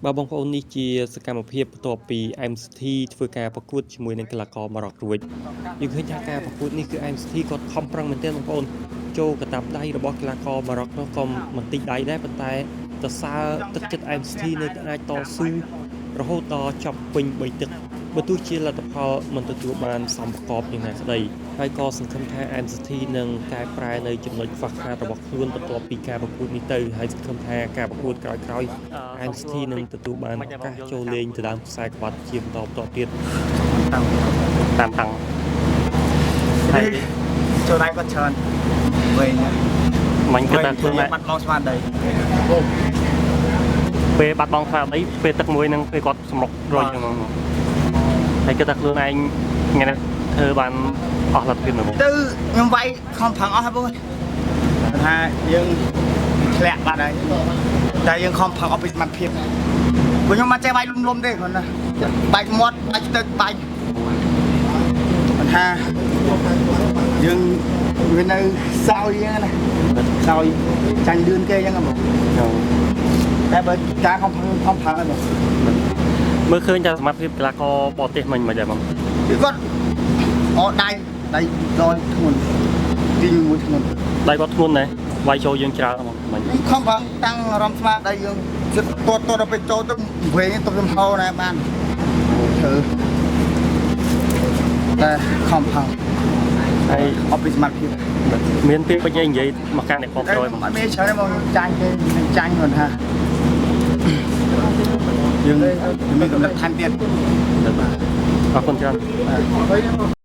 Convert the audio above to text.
bà bong phong ni chiaสกรรมភាពបន្ទាប់ពី MCT ធ្វើការប្រកួតជាមួយនឹងកីឡាករម៉ារ៉ុករួចយើងឃើញថាការប្រកួតនេះគឺ MCT គាត់ខំប្រឹងមែនទែនបងប្អូនចូលកតាបដៃរបស់កីឡាករម៉ារ៉ុកនោះក៏មិនតិចដៃដែរប៉ុន្តែសរសើរទឹកចិត្ត MCT នៅតែអាចតស៊ូរហូតដល់ចប់ពេញ3ទឹកបើទោះជាលទ្ធផលមិនទទួលបានសំប្រកបយ៉ាងណាក្តីហើយក៏សង្ឃឹមថា MCT នឹងកែប្រែនៅចំណុចខ្វះខាតរបស់ខ្លួនបន្ទាប់ពីការប្រកួតនេះទៅហើយសង្ឃឹមថាការប្រកួតក្រោយៗ MCT នឹងទទួលបានឱកាសចូលលេងទៅតាមខ្សែក្បាត់ជាបន្តទៀតតាមតាំងហើយចូលដៃគាត់ច្រើនវិញមិនគិតថាខ្លួនបាត់បង់ស្មារតីពេលបាត់បង់ស្មារតីពេលទឹកមួយនឹងពេលគាត់សម្រុករួចហ្នឹងហើយគិតថាខ្លួនឯងថ្ងៃនេះធ្វើបានអស់លទ្ធភាពនោះទៅខ្ញុំវាយខំប្រឹងអស់ហើយបងថាយើងធ្លាក់បាត់ហើយតែយើងខំប្រឹងអស់ពីសមត្ថភាពព្រោះខ្ញុំមិនចេះវាយលំទេគាត់ណាបាច់មាត់បាច់ទឹកបាច់ថាយើងវានៅសោយហ្នឹងណាសោយចាញ់លឿនគេអញ្ចឹងបងតែបើការខំប្រឹងហើយបងមើលឃើញថាសមត្ថភាពកីឡាករបរទេសមិនដែរបងគឺគាត់អត់ដៃដល់ធ្ងន់ទីមួយធ្ងន់ដៃគាត់ធ្ងន់ដែរវាយចូលយើងច្រើនហ្មងមិនខំប្រឹងតាំងអារម្មណ៍ស្មារតីយើងចិត្តតតដល់ពេលចូលទៅវិញទៅខ្ញុំហៅណាបានធ្វើតែខំប្រឹងហើយអត់ពីសមត្ថភាពមានពេលបញ្ញានិយាយមកកាន់អ្នកគ្រប់គ្រងអត់មានច្រើនមកចាញ់គេនឹងចាញ់គាត់ថាយើងមានកំណត់ថែមទៀតអរគុណច្រើន